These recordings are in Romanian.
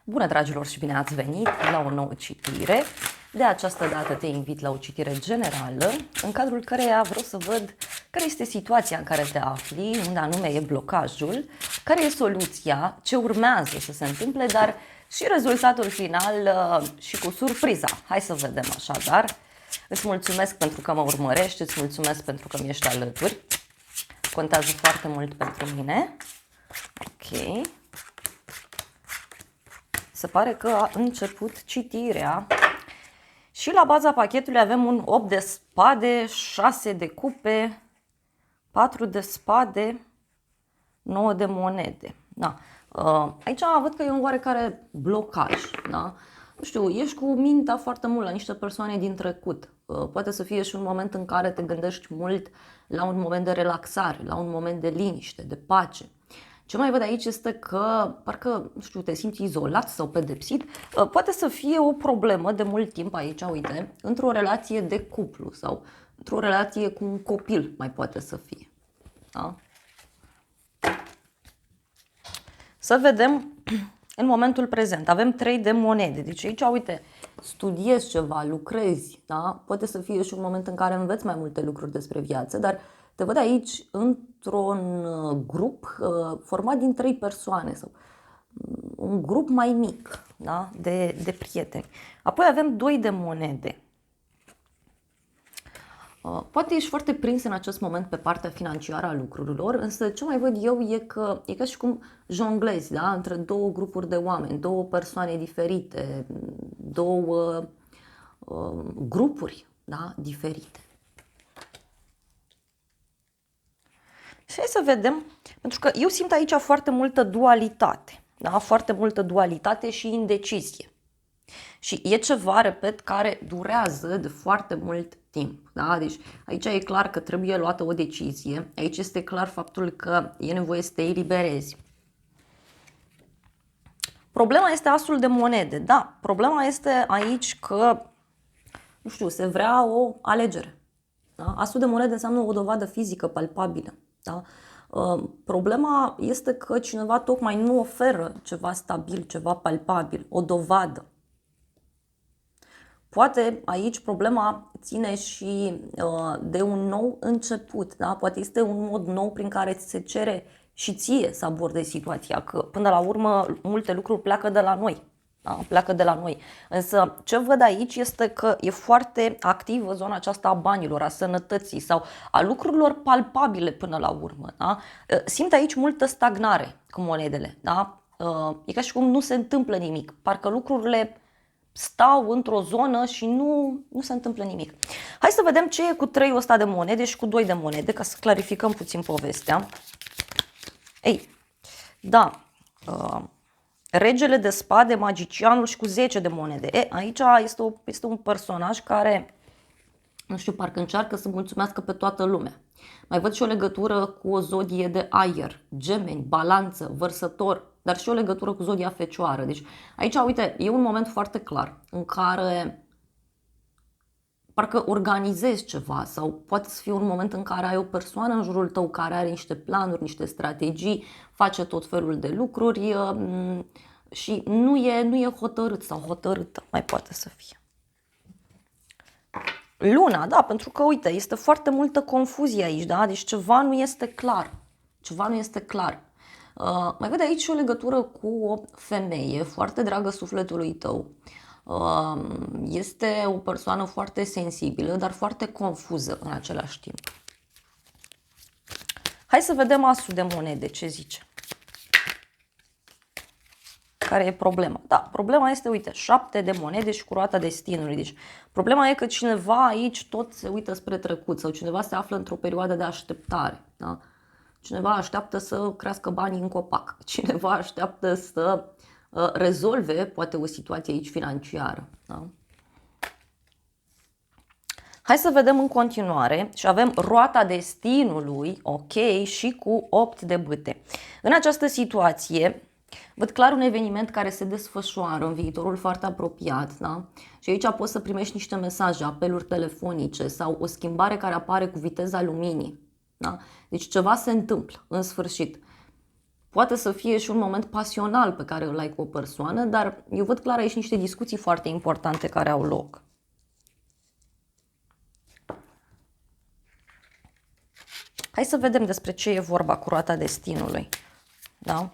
Bună, dragilor, și bine ați venit la o nouă citire. De această dată te invit la o citire generală, în cadrul căreia vreau să văd care este situația în care te afli, unde anume e blocajul, care e soluția, ce urmează să se întâmple, dar și rezultatul final și cu surpriza. Hai să vedem așadar. Îți mulțumesc pentru că mă urmărești, îți mulțumesc pentru că mi ești alături. Contează foarte mult pentru mine. Ok. Se pare că a început citirea. Și la baza pachetului avem un 8 de spade, 6 de cupe, 4 de spade, 9 de monede. Da. Aici văd că e un oarecare blocaj. Da? Nu știu, ești cu mintea foarte mult la niște persoane din trecut. Poate să fie și un moment în care te gândești mult la un moment de relaxare, la un moment de liniște, de pace. Ce mai văd aici este că parcă, nu știu, te simți izolat sau pedepsit. Poate să fie o problemă de mult timp aici, uite, într-o relație de cuplu sau într-o relație cu un copil mai poate să fie. Da? Să vedem în momentul prezent. Avem 3 de monede. Deci aici, uite, studiezi ceva, lucrezi, da? Poate să fie și un moment în care înveți mai multe lucruri despre viață, dar te văd aici într-un grup format din 3 persoane sau un grup mai mic, da? de prieteni. Apoi avem 2 de monede. Poate ești foarte prins în acest moment pe partea financiară a lucrurilor, însă ce mai văd eu e că e ca și cum jonglezi, da? Între două grupuri de oameni, două persoane diferite, două grupuri, da? Diferite. Și hai să vedem, pentru că eu simt aici foarte multă dualitate, da? Foarte multă dualitate și indecizie. Și e ceva, repet, care durează de foarte mult timp. Da? Deci aici e clar că trebuie luată o decizie. Aici este clar faptul că e nevoie să te eliberezi. Problema este asul de monede. Da, problema este aici că, nu știu, se vrea o alegere. Da? Asul de monede înseamnă o dovadă fizică, palpabilă. Da? Problema este că cineva tocmai nu oferă ceva stabil, ceva palpabil, o dovadă. Poate aici problema ține și de un nou început, da? Poate este un mod nou prin care ți se cere și ție să abordezi situația, că până la urmă multe lucruri pleacă de la noi, da? Pleacă de la noi. Însă ce văd aici este că e foarte activă zona aceasta a banilor, a sănătății sau a lucrurilor palpabile până la urmă. Da? Simt aici multă stagnare cu monedele, da? E ca și cum nu se întâmplă nimic, parcă lucrurile stau într-o zonă și nu se întâmplă nimic. Hai să vedem ce e cu 3 ăsta de monede și cu 2 de monede, ca să clarificăm puțin povestea. Ei, da, regele de spade, magicianul și cu 10 de monede. Aici este un personaj care, nu știu, parcă încearcă să mulțumească pe toată lumea. Mai văd și o legătură cu o zodie de aer, gemeni, balanță, vărsător, dar și o legătură cu zodia fecioară. Deci aici, uite, e un moment foarte clar în care parcă organizezi ceva sau poate să fie un moment în care ai o persoană în jurul tău care are niște planuri, niște strategii, face tot felul de lucruri și nu e hotărât sau hotărâtă, mai poate să fie. Luna, da, pentru că, uite, este foarte multă confuzie aici, da? Deci ceva nu este clar. Ceva nu este clar. Mai văd aici o legătură cu o femeie foarte dragă sufletului tău. Este o persoană foarte sensibilă, dar foarte confuză în același timp. Hai să vedem asul de monede, ce zice. Care e problema? Da, problema este, uite, 7 de monede și cu roata destinului. Deci, problema e că cineva aici tot se uită spre trecut sau cineva se află într-o perioadă de așteptare. Da? Cineva așteaptă să crească banii în copac. Cineva așteaptă să rezolve, poate, o situație aici financiară. Da? Hai să vedem în continuare și avem roata destinului, ok, și cu 8 de bâte. În această situație, văd clar un eveniment care se desfășoară în viitorul foarte apropiat, da? Și aici poți să primești niște mesaje, apeluri telefonice sau o schimbare care apare cu viteza luminii. Da? Deci ceva se întâmplă în sfârșit. Poate să fie și un moment pasional pe care îl ai cu o persoană, dar eu văd clar aici niște discuții foarte importante care au loc. Hai să vedem despre ce e vorba cu roata destinului. Da?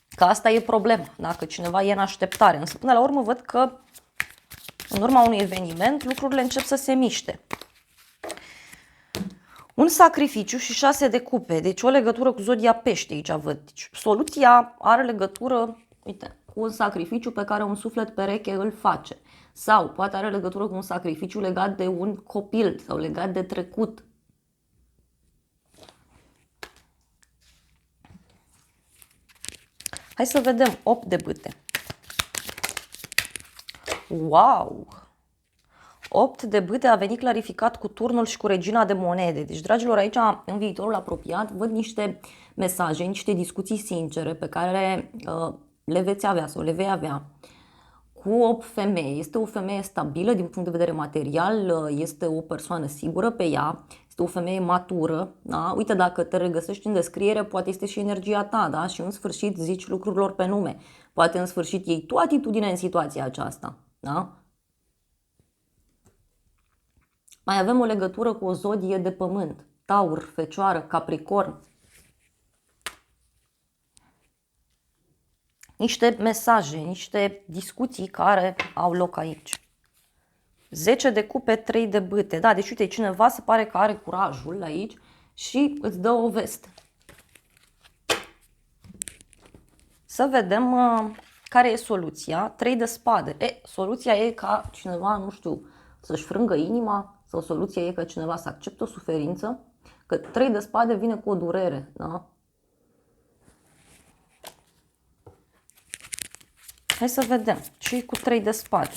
Că asta e problema, dacă cineva e în așteptare. Însă până la urmă văd că în urma unui eveniment lucrurile încep să se miște. Un sacrificiu și 6 de cupe, deci o legătură cu zodia pește aici văd. Deci, soluția are legătură, uite, cu un sacrificiu pe care un suflet pereche îl face. Sau poate are legătură cu un sacrificiu legat de un copil sau legat de trecut. Hai să vedem 8 de bâte. Wow! 8 de bâte a venit clarificat cu turnul și cu regina de monede. Deci, dragilor, aici, în viitorul apropiat, văd niște mesaje, niște discuții sincere pe care le veți avea sau le vei avea cu o femeie. Este o femeie stabilă din punct de vedere material, este o persoană sigură pe ea, este o femeie matură. Da? Uite, dacă te regăsești în descriere, poate este și energia ta, da? Și în sfârșit zici lucrurilor pe nume. Poate în sfârșit iei tu atitudine în situația aceasta. Da? Mai avem o legătură cu o zodie de pământ, Taur, Fecioară, Capricorn. Niște mesaje, niște discuții care au loc aici. 10 de cupe, 3 de bâte. Da, deci uite, cineva se pare că are curajul aici și îți dă o veste. Să vedem care e soluția. 3 de spade. Soluția e ca cineva, nu știu, să-și frângă inima, sau soluția e ca cineva să accepte o suferință, că 3 de spade vine cu o durere, da? Hai să vedem ce e cu 3 de spade.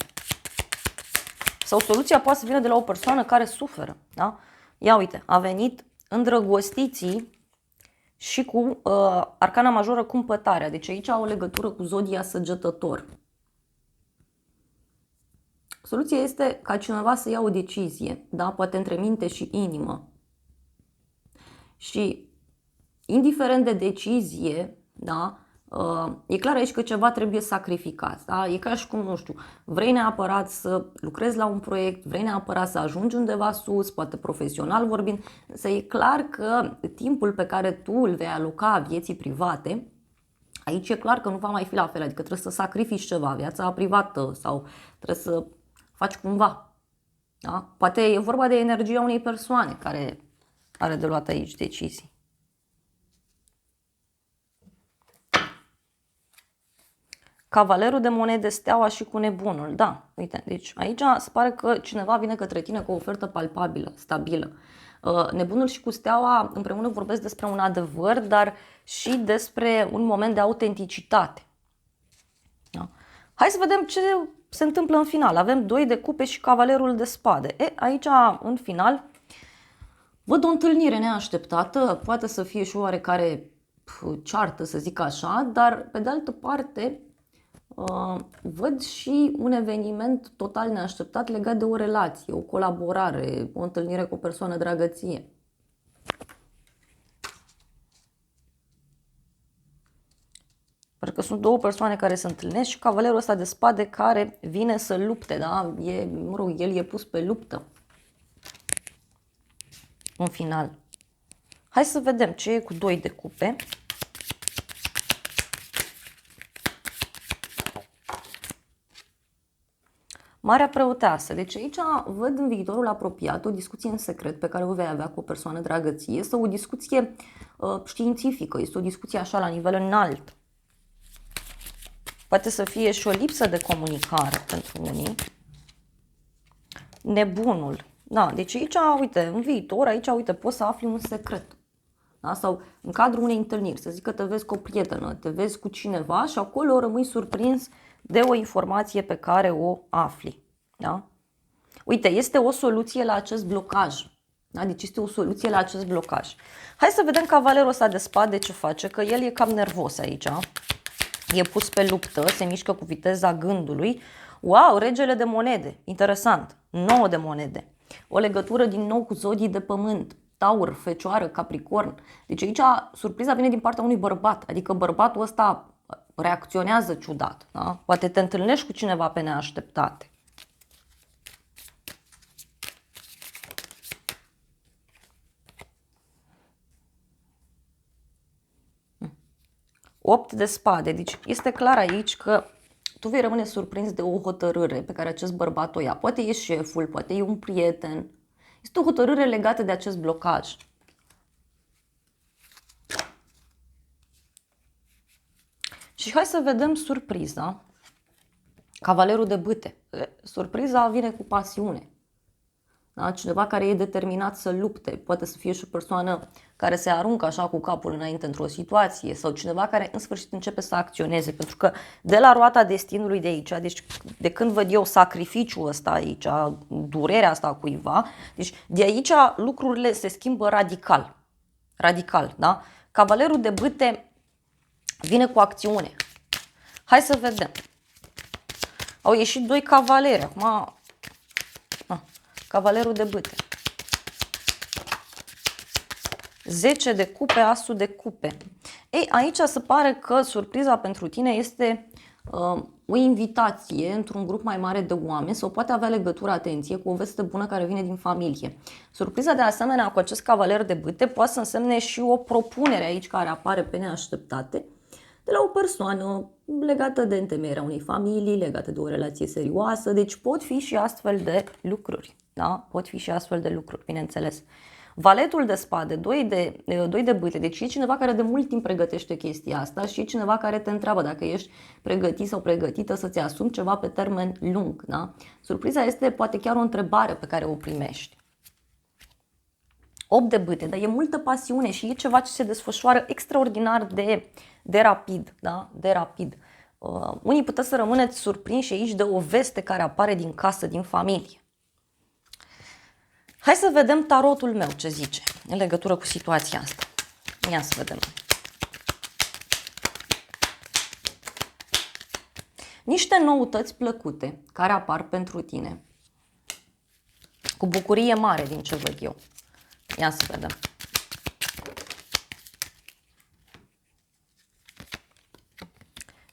Sau soluția poate să vină de la o persoană care suferă, da? Ia uite, a venit îndrăgostiții și cu arcana majoră cumpătarea. Deci aici au o legătură cu zodia Săgetător. Soluția este ca cineva să ia o decizie, da? Poate între minte și inimă. Și indiferent de decizie, da? E clar aici că ceva trebuie sacrificat. Da? E ca și cum, nu știu, vrei neapărat să lucrezi la un proiect, vrei neapărat să ajungi undeva sus, poate profesional vorbind, însă e clar că timpul pe care tu îl vei aloca vieții private, aici e clar că nu va mai fi la fel, adică trebuie să sacrifici ceva, viața privată sau trebuie să faci cumva. Da? Poate e vorba de energia unei persoane care are de luat aici decizii. Cavalerul de monede, steaua și cu nebunul. Da, uite, deci aici se pare că cineva vine către tine cu o ofertă palpabilă, stabilă. Nebunul și cu steaua împreună vorbesc despre un adevăr, dar și despre un moment de autenticitate. Da? Hai să vedem ce se întâmplă în final. Avem 2 de cupe și cavalerul de spade. Aici, în final, văd o întâlnire neașteptată, poate să fie și oarecare ceartă, să zic așa, dar pe de altă parte văd și un eveniment total neașteptat legat de o relație, o colaborare, o întâlnire cu o persoană dragă ție. Pentru că sunt două persoane care se întâlnesc și cavalerul ăsta de spade care vine să lupte, da? El e pus pe luptă. În final. Hai să vedem ce e cu 2 de cupe. Marea preoteasă. Deci aici văd în viitorul apropiat o discuție în secret pe care o vei avea cu o persoană dragă ție. Este o discuție științifică, este o discuție așa la nivel înalt. Poate să fie și o lipsă de comunicare pentru unii. Nebunul. Da, deci aici, uite, în viitor, aici, uite, poți să afli un secret. Da? Sau în cadrul unei întâlniri, să zic că te vezi cu o prietenă, te vezi cu cineva și acolo rămâi surprins de o informație pe care o afli. Da? Uite, este o soluție la acest blocaj. Da? Deci este o soluție la acest blocaj. Hai să vedem cavalerul ăsta de spade ce face, că el e cam nervos aici. E pus pe luptă, se mișcă cu viteza gândului. Wow, regele de monede, interesant, 9 de monede. O legătură din nou cu zodii de pământ, Taur, Fecioară, Capricorn. Deci aici surpriza vine din partea unui bărbat, adică bărbatul ăsta reacționează ciudat. Da? Poate te întâlnești cu cineva pe neașteptate. Opt de spade. Deci este clar aici că tu vei rămâne surprins de o hotărâre pe care acest bărbat o ia. Poate e șeful, poate e un prieten. Este o hotărâre legată de acest blocaj. Și hai să vedem surpriza. Cavalerul de bâte. Surpriza vine cu pasiune. Da? Cineva care e determinat să lupte. Poate să fie și o persoană care se aruncă așa cu capul înainte într-o situație sau cineva care în sfârșit începe să acționeze. Pentru că de la roata destinului de aici, deci de când văd eu sacrificiul ăsta aici, durerea asta cuiva, deci de aici lucrurile se schimbă radical. Radical, da? Cavalerul de bâte vine cu acțiune. Hai să vedem. Au ieșit doi cavaleri. Acum, cavalerul de bâte. 10 de cupe, asul de cupe. Ei, aici se pare că surpriza pentru tine este o invitație într-un grup mai mare de oameni sau poate avea legătură, atenție, cu o veste bună care vine din familie. Surpriza de asemenea cu acest cavaler de bâte poate să însemne și o propunere aici care apare pe neașteptate de la o persoană legată de întemeierea unei familii, legată de o relație serioasă, deci pot fi și astfel de lucruri. Da? Pot fi și astfel de lucruri, bineînțeles. Valetul de spade, doi de bâte, deci e cineva care de mult timp pregătește chestia asta și e cineva care te întreabă dacă ești pregătit sau pregătită să-ți asumi ceva pe termen lung. Da? Surpriza este poate chiar o întrebare pe care o primești. 8 de bâte, dar e multă pasiune și e ceva ce se desfășoară extraordinar de rapid. Da? De rapid. Unii puteți să rămâneți surprinși aici de o veste care apare din casă, din familie. Hai să vedem tarotul meu ce zice în legătură cu situația asta. Ia să vedem. Niște noutăți plăcute care apar pentru tine. Cu bucurie mare din ce văd eu. Ia să vedem.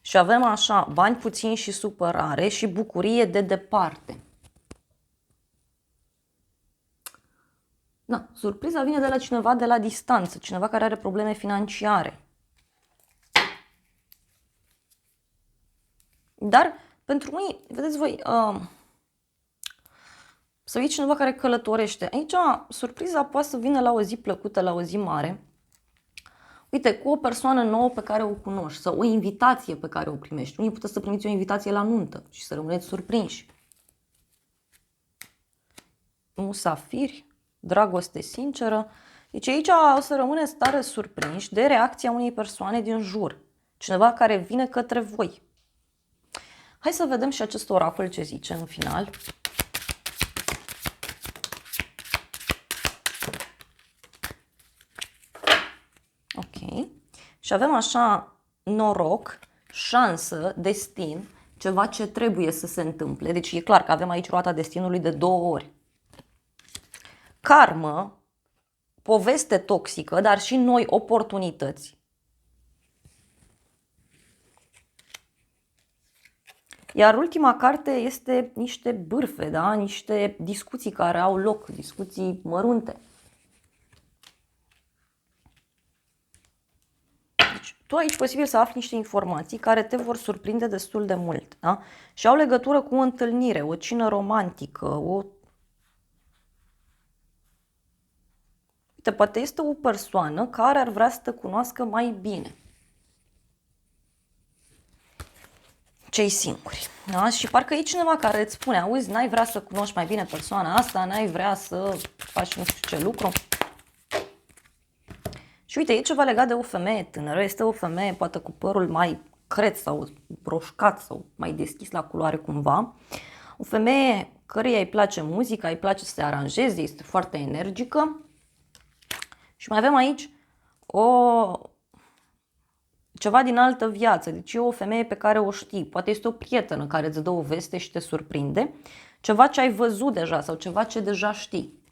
Și avem așa, bani puțini și supărare și bucurie de departe. Da, surpriza vine de la cineva de la distanță, cineva care are probleme financiare. Dar pentru unii, vedeți voi, să fie cineva care călătorește. Aici surpriza poate să vină la o zi plăcută, la o zi mare. Uite, cu o persoană nouă pe care o cunoști sau o invitație pe care o primești. Unii puteți să primiți o invitație la nuntă și să rămâneți surprinși. Musafiri, dragoste sinceră. Deci aici o să rămâneți tare surprinși de reacția unei persoane din jur. Cineva care vine către voi. Hai să vedem și acest oracol ce zice în final. Ok. Și avem așa noroc, șansă, destin, ceva ce trebuie să se întâmple. Deci e clar că avem aici roata destinului de 2 ori. Karmă, poveste toxică, dar și noi oportunități. Iar ultima carte este niște bârfe, da? Niște discuții care au loc, discuții mărunte. Deci, tu aici posibil să afli niște informații care te vor surprinde destul de mult. Da? Și au legătură cu o întâlnire, o cină romantică, Uite, poate este o persoană care ar vrea să te cunoască mai bine. Cei singuri. Da? Și parcă e cineva care îți spune, auzi, n-ai vrea să cunoști mai bine persoana asta, n-ai vrea să faci nu știu ce lucru. Și uite, e ceva legat de o femeie tânără, este o femeie poate cu părul mai creț sau broșcat sau mai deschis la culoare cumva. O femeie căreia îi place muzica, îi place să se aranjeze, este foarte energică. Și mai avem aici ceva din altă viață, deci e o femeie pe care o știi, poate este o prietenă care îți dă o veste și te surprinde, ceva ce ai văzut deja sau ceva ce deja știi.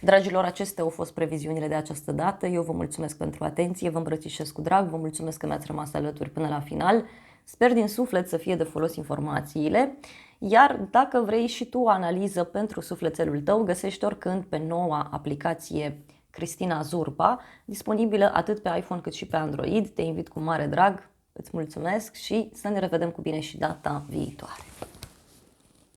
Dragilor, acestea au fost previziunile de această dată. Eu vă mulțumesc pentru atenție, vă îmbrățișez cu drag, vă mulțumesc că mi-ați rămas alături până la final. Sper din suflet să fie de folos informațiile, iar dacă vrei și tu o analiză pentru sufletelul tău, găsești oricând pe noua aplicație Cristina Zurba, disponibilă atât pe iPhone cât și pe Android. Te invit cu mare drag, îți mulțumesc și să ne revedem cu bine și data viitoare.